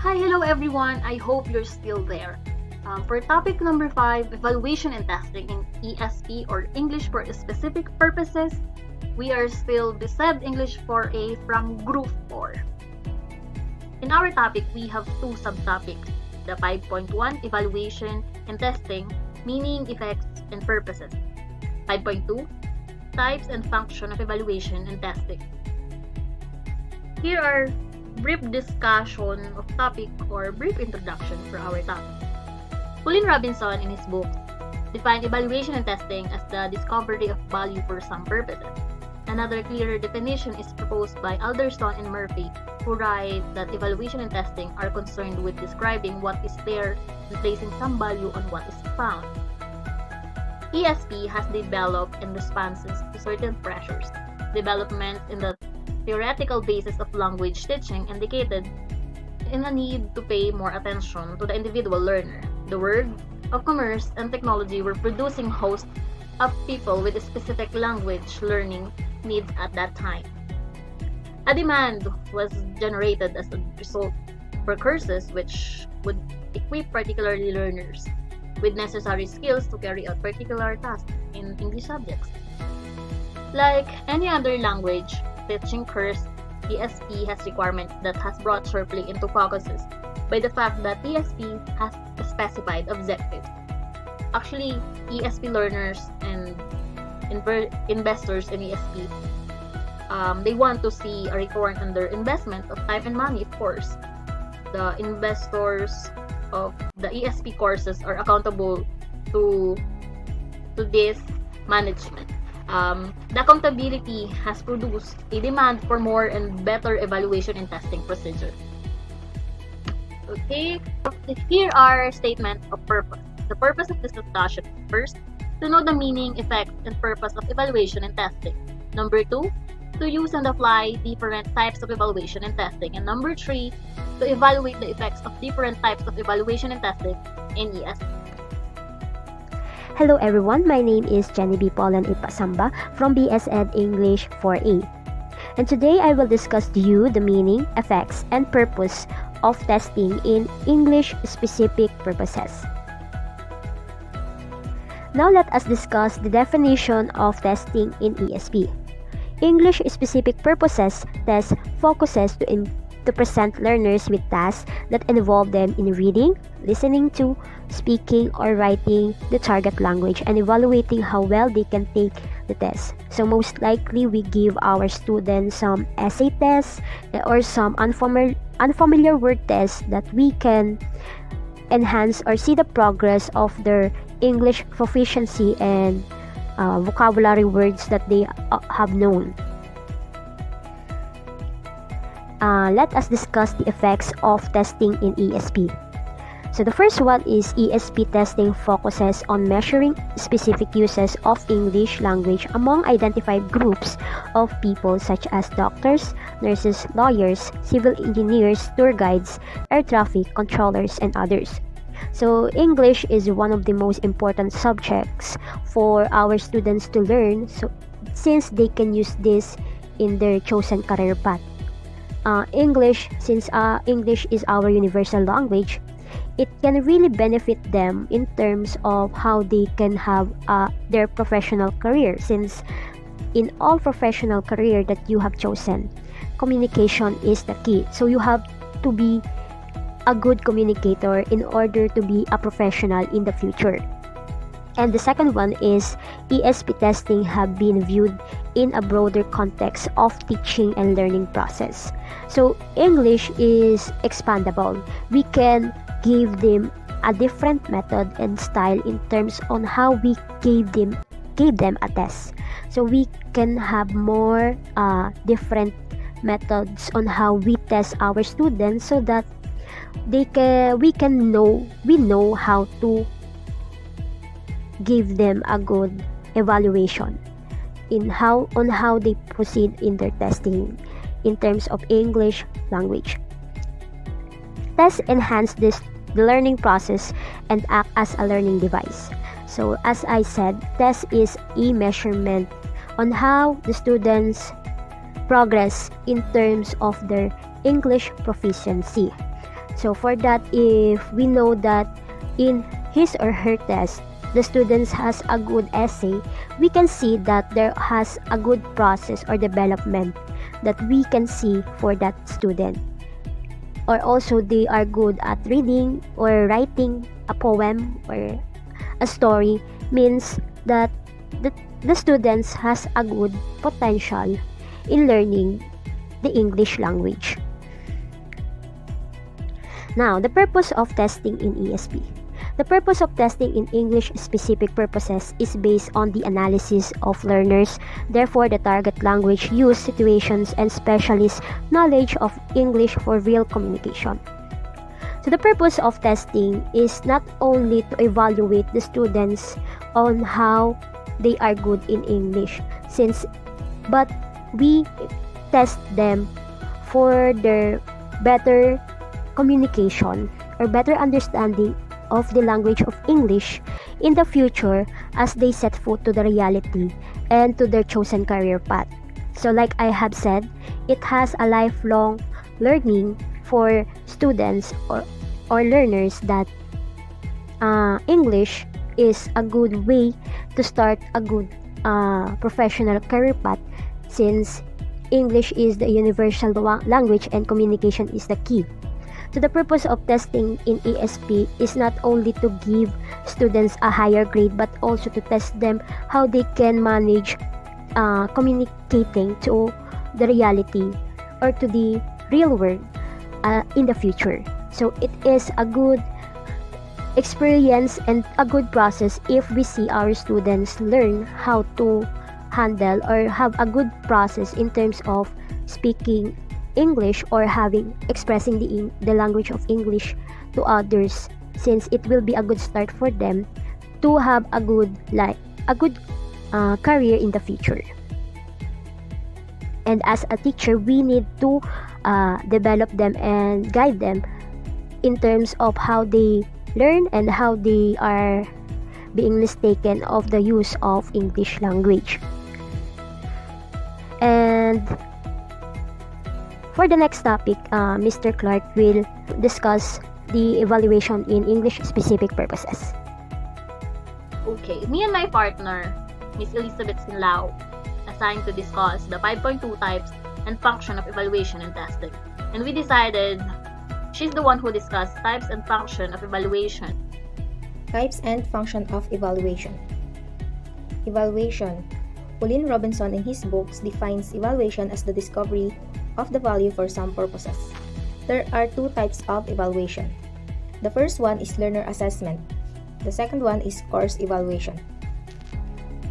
Hi, hello everyone. I hope you're still there. For topic number 5, evaluation and testing in ESP or English for specific purposes, we are still BSED-ENGLISH 4A from Group 4. In our topic, we have two subtopics. The 5.1, evaluation and testing, meaning, effects, and purposes. 5.2, types and function of evaluation and testing. Here are brief discussion of topic or brief introduction for our topic. Colin Robinson, in his book, defined evaluation and testing as the discovery of value for some purposes. Another clearer definition is proposed by Alderson and Murphy, who write that evaluation and testing are concerned with describing what is there and placing some value on what is found. ESP has developed in responses to certain pressures. Developments in the theoretical basis of language teaching indicated in a need to pay more attention to the individual learner. The world of commerce and technology were producing hosts of people with specific language learning needs at that time. A demand was generated as a result for courses which would equip particular learners with necessary skills to carry out particular tasks in English subjects. Like any other language teaching course, ESP has requirements that has brought sharply into focuses by the fact that ESP has specified objectives. Actually, ESP learners and investors in ESP, they want to see a return on their investment of time and money, of course. The investors of the ESP courses are accountable to this management. The accountability has produced a demand for more and better evaluation and testing procedure. Okay, here are statements of purpose. The purpose of this discussion is first, to know the meaning, effect, and purpose of evaluation and testing. Number 2, to use and apply different types of evaluation and testing. And number 3, to evaluate the effects of different types of evaluation and testing in ESP. Hello everyone, my name is Jenny B. Paulan A. Pasamba from BSED-ENGLISH 4A. And today I will discuss to you the meaning, effects, and purpose of testing in English-specific purposes. Now let us discuss the definition of testing in ESP. English-specific purposes test focuses to present learners with tasks that involve them in reading, listening to, speaking, or writing the target language and evaluating how well they can take the test. So most likely we give our students some essay tests or some unfamiliar word tests that we can enhance or see the progress of their English proficiency and vocabulary words that they have known. Let us discuss the effects of testing in ESP. So the first one is ESP testing focuses on measuring specific uses of English language among identified groups of people such as doctors, nurses, lawyers, civil engineers, tour guides, air traffic controllers, and others. So English is one of the most important subjects for our students to learn, since they can use this in their chosen career path. English, since English is our universal language, it can really benefit them in terms of how they can have their professional career, since in all professional career that you have chosen, communication is the key. So you have to be a good communicator in order to be a professional in the future. And the second one is ESP testing have been viewed in a broader context of teaching and learning process. So English is expandable. We can give them a different method and style in terms on how we gave them a test. So we can have more different methods on how we test our students, so that we know how to give them a good evaluation on how they proceed in their testing in terms of English language. Tests enhance the learning process and act as a learning device. So as I said, test is a measurement on how the students progress in terms of their English proficiency. So for that, if we know that in his or her test, the students has a good essay, we can see that there has a good process or development that we can see for that student. Or also they are good at reading or writing a poem or a story, means that the students has a good potential in learning the English language. Now, the purpose of testing in ESP. The purpose of testing in English-specific purposes is based on the analysis of learners, therefore the target language use situations and specialist knowledge of English for real communication. So the purpose of testing is not only to evaluate the students on how they are good in English, but we test them for their better communication or better understanding of the language of English in the future as they set foot to the reality and to their chosen career path. So like I have said, it has a lifelong learning for students or learners that English is a good way to start a good professional career path, since English is the universal language and communication is the key. So the purpose of testing in ESP is not only to give students a higher grade, but also to test them how they can manage communicating to the reality or to the real world in the future. So it is a good experience and a good process if we see our students learn how to handle or have a good process in terms of speaking English or expressing the language of English to others, since it will be a good start for them to have a good career in the future. And as a teacher, we need to develop them and guide them in terms of how they learn and how they are being mistaken of the use of English language. And for the next topic, Mr. Clark will discuss the evaluation in English-specific purposes. Okay, me and my partner, Miss Elizabeth Sinlao, assigned to discuss the 5.2 types and function of evaluation and testing. And we decided she's the one who discussed types and function of evaluation. Types and function of evaluation. Evaluation. Pauline Robinson in his books defines evaluation as the discovery of the value for some purposes. There are two types of evaluation. The first one is learner assessment. The second one is course evaluation.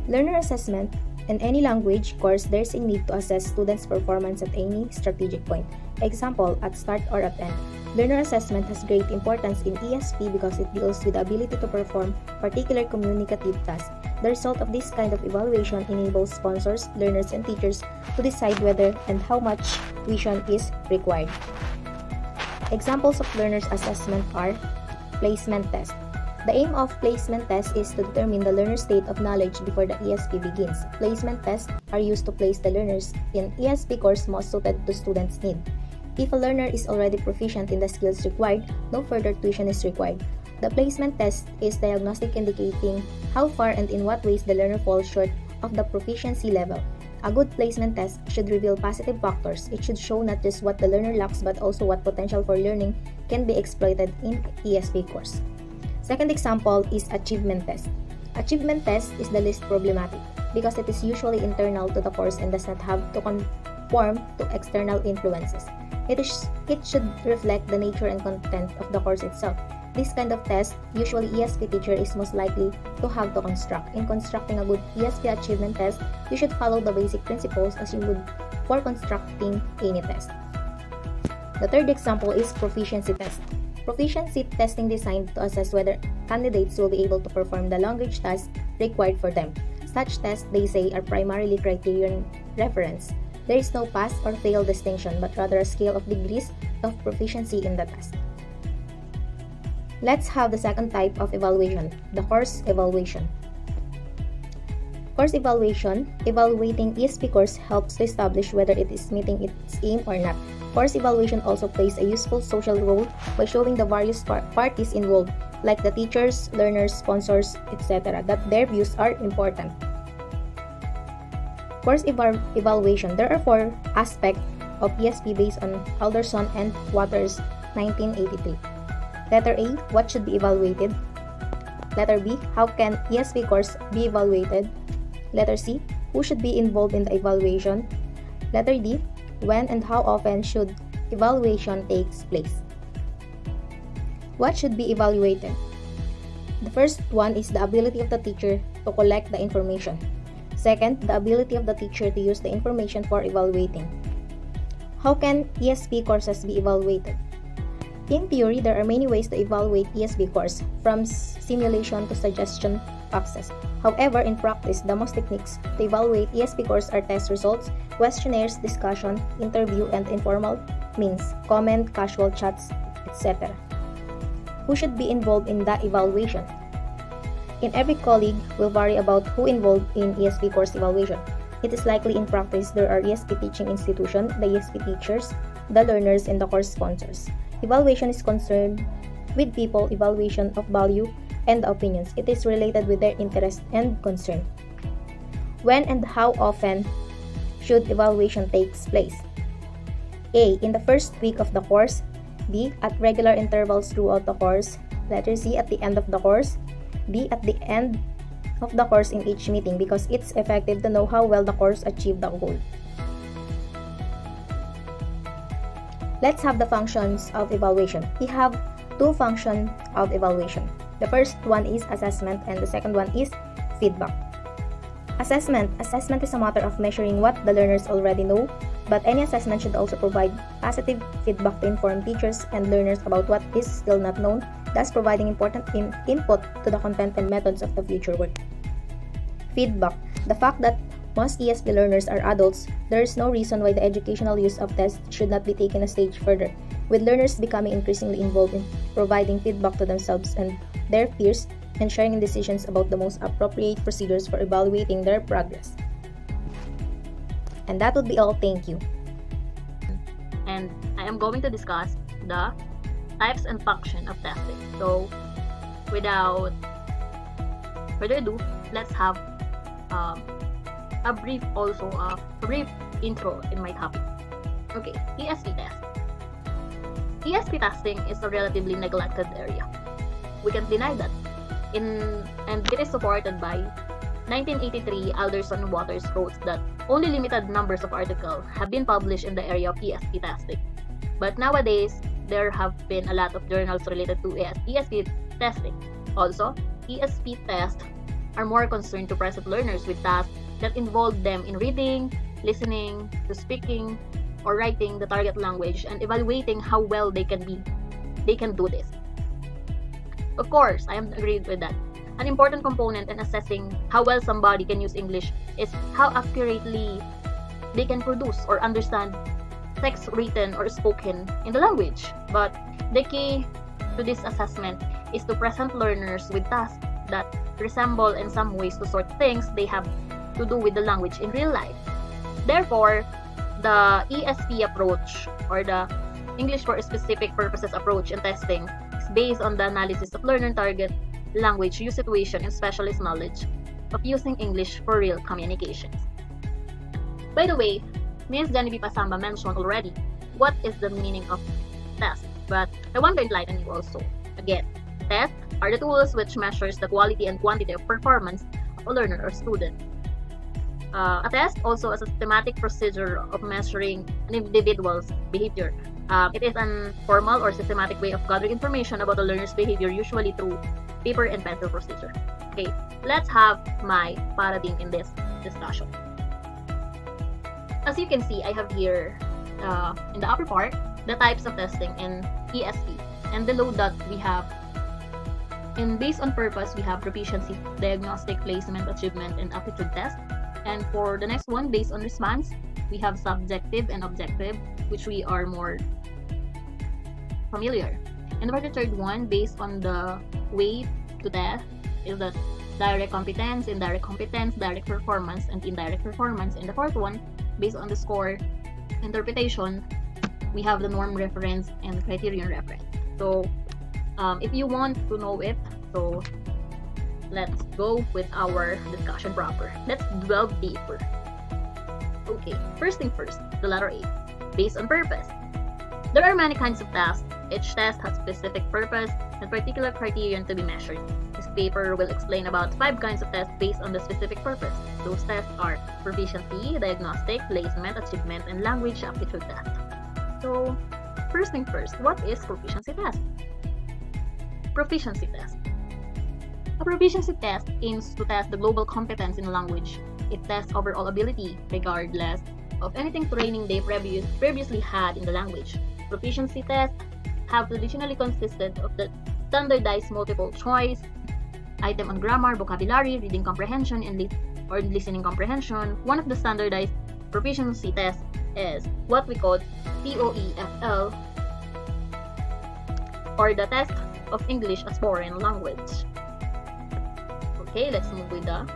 Learner assessment. In any language course, there's a need to assess students' performance at any strategic point. Example, at start or at end. Learner assessment has great importance in ESP because it deals with the ability to perform particular communicative tasks. The result of this kind of evaluation enables sponsors, learners, and teachers to decide whether and how much tuition is required. Examples of learners' assessment are placement test. The aim of placement test is to determine the learner's state of knowledge before the ESP begins. Placement tests are used to place the learners in ESP course most suited to students' need. If a learner is already proficient in the skills required, no further tuition is required. The placement test is diagnostic, indicating how far and in what ways the learner falls short of the proficiency level. A good placement test should reveal positive factors. It should show not just what the learner lacks but also what potential for learning can be exploited in ESP course. Second example is achievement test. Achievement test is the least problematic because it is usually internal to the course and does not have to conform to external influences. It should reflect the nature and content of the course itself. This kind of test, usually ESP teacher is most likely to have to construct. In constructing a good ESP achievement test, you should follow the basic principles as you would for constructing any test. The third example is proficiency test. Proficiency testing designed to assess whether candidates will be able to perform the language tasks required for them. Such tests, they say, are primarily criterion reference. There is no pass or fail distinction, but rather a scale of degrees of proficiency in the test. Let's have the second type of evaluation, the course evaluation. Course evaluation, evaluating ESP course helps to establish whether it is meeting its aim or not. Course evaluation also plays a useful social role by showing the various parties involved, like the teachers, learners, sponsors, etc., that their views are important. Course evaluation. There are 4 aspects of ESP based on Alderson and Waters 1983. Letter A, what should be evaluated? Letter B, how can ESP course be evaluated? Letter C, who should be involved in the evaluation? Letter D, when and how often should evaluation takes place? What should be evaluated? The first one is the ability of the teacher to collect the information. Second, the ability of the teacher to use the information for evaluating. How can ESP courses be evaluated? In theory, there are many ways to evaluate ESP course, from simulation to suggestion boxes. However, in practice, the most techniques to evaluate ESP course are test results, questionnaires, discussion, interview, and informal means, comment, casual chats, etc. Who should be involved in the evaluation? In every colleague will vary about who involved in ESP course evaluation. It is likely in practice there are ESP teaching institution, the ESP teachers, the learners, and the course sponsors. Evaluation is concerned with people evaluation of value and opinions. It is related with their interest and concern. When and how often should evaluation takes place? A, in the first week of the course. B, at regular intervals throughout the course. Letter C, at the end of the course. D, at the end of the course in each meeting, because it's effective to know how well the course achieved the goal. Let's have the functions of evaluation. We have 2 functions of evaluation. The first one is assessment and the second one is feedback. Assessment. Assessment is a matter of measuring what the learners already know, but any assessment should also provide positive feedback to inform teachers and learners about what is still not known, thus providing important input to the content and methods of the future work. Feedback. The fact that most ESP learners are adults, there is no reason why the educational use of tests should not be taken a stage further, with learners becoming increasingly involved in providing feedback to themselves and their peers and sharing decisions about the most appropriate procedures for evaluating their progress. And that would be all. Thank you. And I am going to discuss the types and function of testing. So, without further ado, let's have a brief intro in my topic. Okay, ESP test. ESP testing is a relatively neglected area. We can't deny that. And it is supported by 1983 Alderson Waters wrote that only limited numbers of articles have been published in the area of ESP testing. But nowadays, there have been a lot of journals related to ESP testing. Also, ESP tests are more concerned to present learners with tasks that involve them in reading, listening, to speaking, or writing the target language and evaluating how well they can do this. Of course, I am agreed with that. An important component in assessing how well somebody can use English is how accurately they can produce or understand text written or spoken in the language. But the key to this assessment is to present learners with tasks that resemble in some ways to sort things they have to do with the language in real life. Therefore, the ESP approach, or the English for Specific Purposes approach in testing, is based on the analysis of learner target language use situation and specialist knowledge of using English for real communications. By the way, Ms. Genevieve Pasamba mentioned already what is the meaning of test, but I want to enlighten you also. Again, tests are the tools which measures the quality and quantity of performance of a learner or student. A test also is a systematic procedure of measuring an individual's behavior. It is an formal or systematic way of gathering information about a learner's behavior, usually through paper and pencil procedure. Okay, let's have my paradigm in this discussion. As you can see, I have here in the upper part the types of testing in ESP, and below that we have, in based on purpose, we have proficiency, diagnostic, placement, achievement, and aptitude test. And for the next one, based on response, we have subjective and objective, which we are more familiar. And for the third one, based on the way to test, is the direct competence, indirect competence, direct performance, and indirect performance. And the fourth one, based on the score, interpretation, we have the norm reference and criterion reference. So if you want to know it, so let's go with our discussion proper. Let's delve deeper. Okay, first thing first, the letter A, based on purpose. There are many kinds of tests. Each test has specific purpose and particular criterion to be measured. This paper will explain about 5 kinds of tests based on the specific purpose. Those tests are proficiency, diagnostic, placement, achievement, and language aptitude test. So, first thing first, what is proficiency test? Proficiency test. A proficiency test aims to test the global competence in a language. It tests overall ability, regardless of anything training they previously had in the language. Proficiency tests have traditionally consisted of the standardized multiple choice, item on grammar, vocabulary, reading comprehension, and listening comprehension. One of the standardized proficiency tests is what we call TOEFL, or the test of English as foreign language. Okay, let's move with the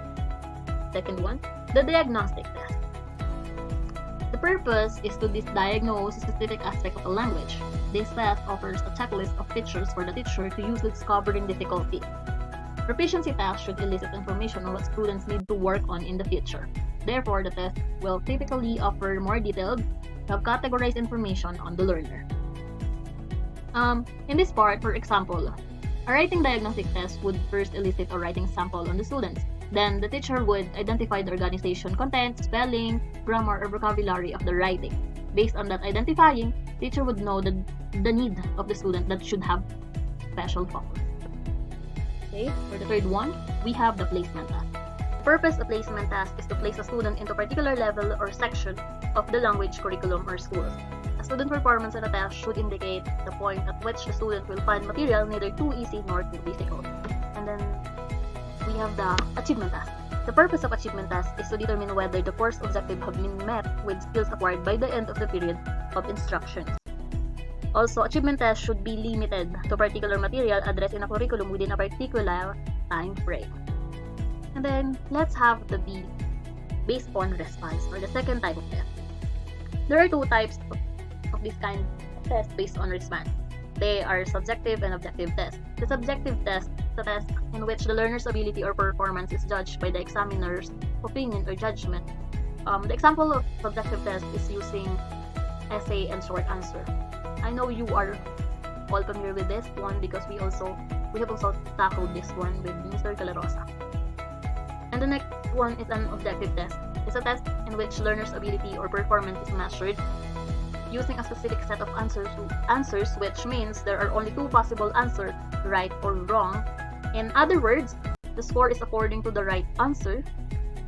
second one, the diagnostic test. The purpose is to diagnose a specific aspect of a language. This test offers a checklist of features for the teacher to use with discovering difficulty. Proficiency tests should elicit information on what students need to work on in the future. Therefore, the test will typically offer more detailed, categorized information on the learner. In this part, for example, a writing diagnostic test would first elicit a writing sample on the students. Then, the teacher would identify the organization, content, spelling, grammar, or vocabulary of the writing. Based on that identifying, teacher would know the need of the student that should have special focus. Okay, for the third one, we have the placement test. The purpose of placement test is to place a student into a particular level or section of the language curriculum or schools. A student performance on a test should indicate the point at which the student will find material neither too easy nor too difficult. And then we have the achievement test. The purpose of achievement test is to determine whether the course objective have been met with skills acquired by the end of the period of instruction. Also, achievement test should be limited to particular material addressed in a curriculum within a particular time frame. And then, let's have the B, based on response, or the second type of test. There are 2 types of this kind of test based on response. They are subjective and objective tests. The subjective test is a test in which the learner's ability or performance is judged by the examiner's opinion or judgment. The example of subjective test is using essay and short answer. I know you are all familiar with this one because we have also tackled this one with Mr. Calarosa. And the next one is an objective test. It's a test in which learner's ability or performance is measured using a specific set of answers, which means there are only 2 possible answers, right or wrong. In other words, the score is according to the right answer.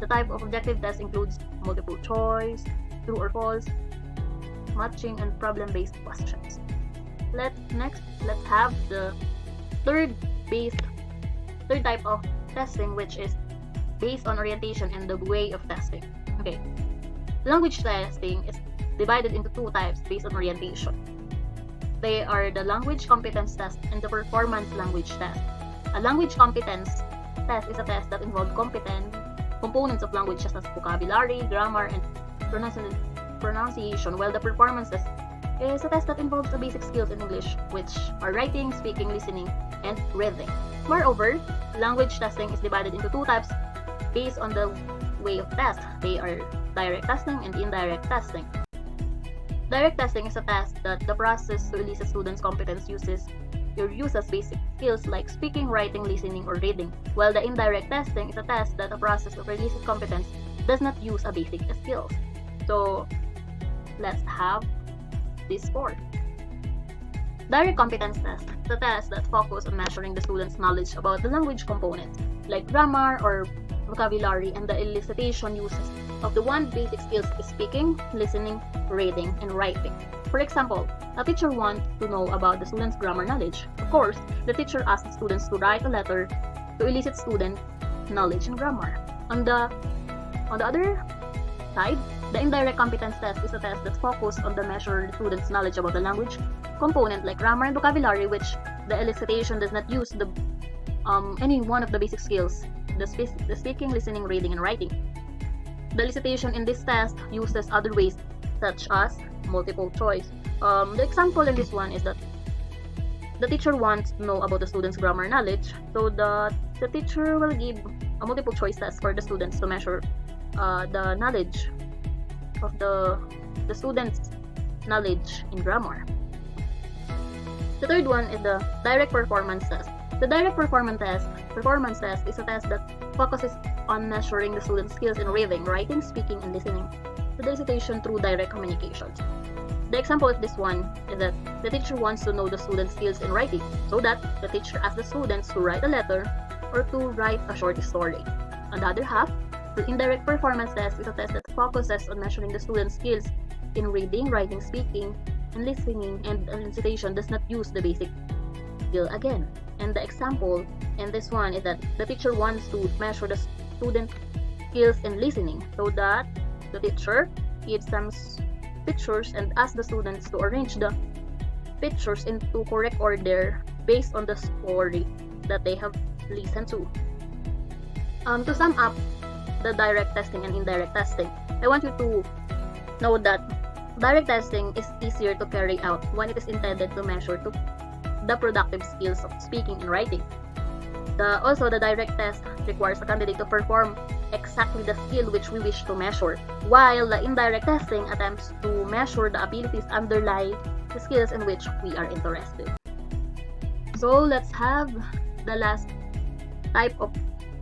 The type of objective test includes multiple choice, true or false, matching, and problem-based questions. Let's have the third type of testing, which is based on orientation and the way of testing. Okay, language testing is divided into 2 types based on orientation. They are the language competence test and the performance language test. A language competence test is a test that involves components of language such as vocabulary, grammar, and pronunciation, while the performance test is a test that involves the basic skills in English, which are writing, speaking, listening, and reading. Moreover, language testing is divided into 2 types based on the way of test. They are direct testing and indirect testing. Direct testing is a test that the process to elicit students' competence uses basic skills like speaking, writing, listening, or reading, while the indirect testing is a test that the process of elicit competence does not use a basic skills. So, let's have this 4. Direct competence test is a test that focuses on measuring the student's knowledge about the language components, like grammar or vocabulary, and the elicitation uses of the 1 basic skills is speaking, listening, reading, and writing. For example, a teacher wants to know about the student's grammar knowledge. Of course, the teacher asks students to write a letter to elicit student knowledge in grammar. On the other side, the indirect competence test is a test that focuses on the measure the student's knowledge about the language component like grammar and vocabulary, which the elicitation does not use any one of the basic skills, the speaking, listening, reading, and writing. The elicitation in this test uses other ways such as multiple choice. The example in this one is that the teacher wants to know about the student's grammar knowledge, so the teacher will give a multiple choice test for the students to measure the knowledge of the student's knowledge in grammar. The third one is the direct performance test. The direct performance test is a test that focuses on measuring the student's skills in reading, writing, speaking, and listening to the recitation through direct communication. The example of this one is that the teacher wants to know the student's skills in writing, so that the teacher asks the students to write a letter or to write a short story. On the other half, the indirect performance test is a test that focuses on measuring the student's skills in reading, writing, speaking, and listening, and the recitation does not use the basic skill again. And the example in this one is that the teacher wants to measure the student's skills in listening, so that the teacher gives some pictures and asks the students to arrange the pictures into correct order based on the story that they have listened to. To sum up the direct testing and indirect testing, I want you to know that direct testing is easier to carry out when it is intended to measure the productive skills of speaking and writing. Also, the direct test requires a candidate to perform exactly the skill which we wish to measure, while the indirect testing attempts to measure the abilities underlying the skills in which we are interested. So let's have the last type of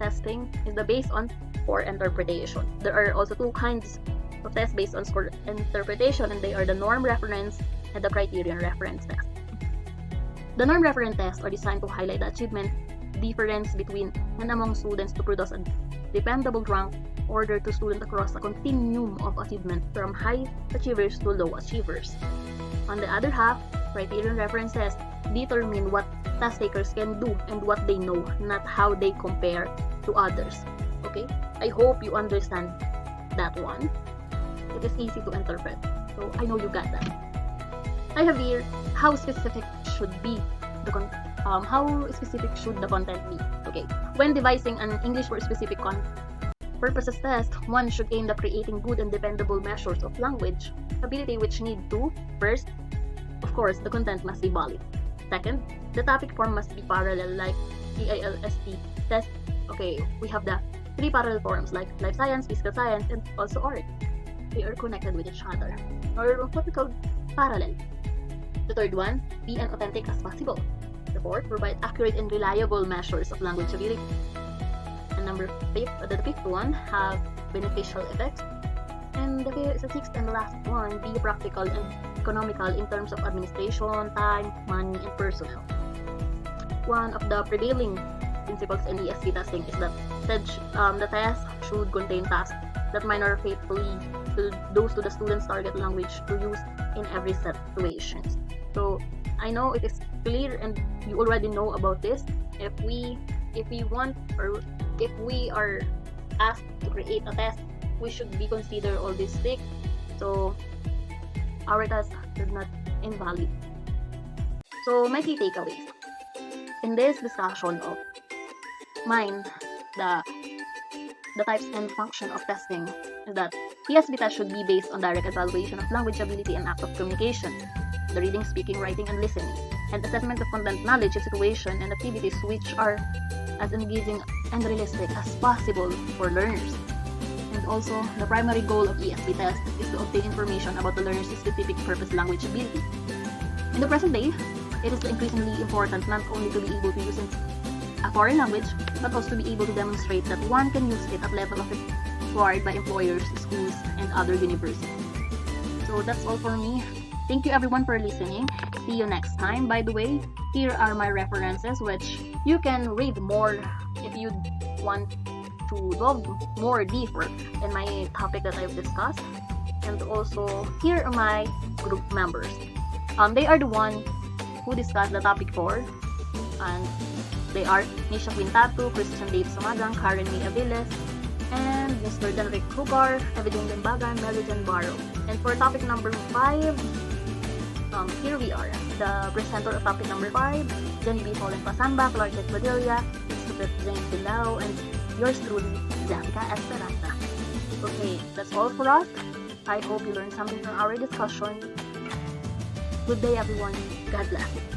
testing is the based on score interpretation. There are also two kinds of tests based on score interpretation, and they are the norm reference and the criterion reference test. The norm reference tests are designed to highlight the achievement difference between and among students to produce a dependable rank order to students across a continuum of achievement from high achievers to low achievers. On the other half, criterion reference tests determine what test takers can do and what they know, not how they compare to others. Okay? I hope you understand that one. It is easy to interpret, so I know you got that. I have here how specific should be the how specific should the content be. Okay, when devising an English for specific purposes test, one should aim at creating good and dependable measures of language ability, which need to, first, of course, the content must be valid. Second, the topic form must be parallel, like EILST test. Okay, we have the three parallel forms like life science, physical science, and also art. They are connected with each other, or what we call parallel. The third one, be as authentic as possible. The fourth, provide accurate and reliable measures of language ability. And the fifth one, have beneficial effects. And the sixth and last one, be practical and economical in terms of administration, time, money, and personnel. One of the prevailing principles in ESP testing is that the test should contain tasks that minor faithfully to the student's target language to use in every situation. So I know it is clear and you already know about this. If we want, or if we are asked to create a test, we should be consider all these things, so our test is not invalid. So my key takeaways in this discussion of mine, the types and function of testing is that ESP test should be based on direct evaluation of language ability and act of communication, the reading, speaking, writing, and listening, and assessment of content knowledge in situation and activities which are as engaging and realistic as possible for learners. And also, the primary goal of ESP test is to obtain information about the learner's specific purpose language ability. In the present day, it is increasingly important not only to be able to use a foreign language, but also to be able to demonstrate that one can use it at level of required by employers, schools, and other universities. So that's all for me. Thank you everyone for listening. See you next time. By the way, here are my references which you can read more if you want to delve more deeper in my topic that I've discussed. And also, here are my group members. They are the one who discussed the topic 4, and they are Nisha Quintatu, Christian Dave Sumagang, Karen May Aviles, and Mr. Denrick Hugar, Evidine Limbagan, Melijan Barrow. And for topic number 5, here we are. The presenter of topic number 5, Jenny Pauline Pasamba, Clark Padilla, Elizabeth Jane Sinlao, and yours truly, Jessica Esperanza. Okay, that's all for us. I hope you learned something from our discussion. Good day, everyone. God bless.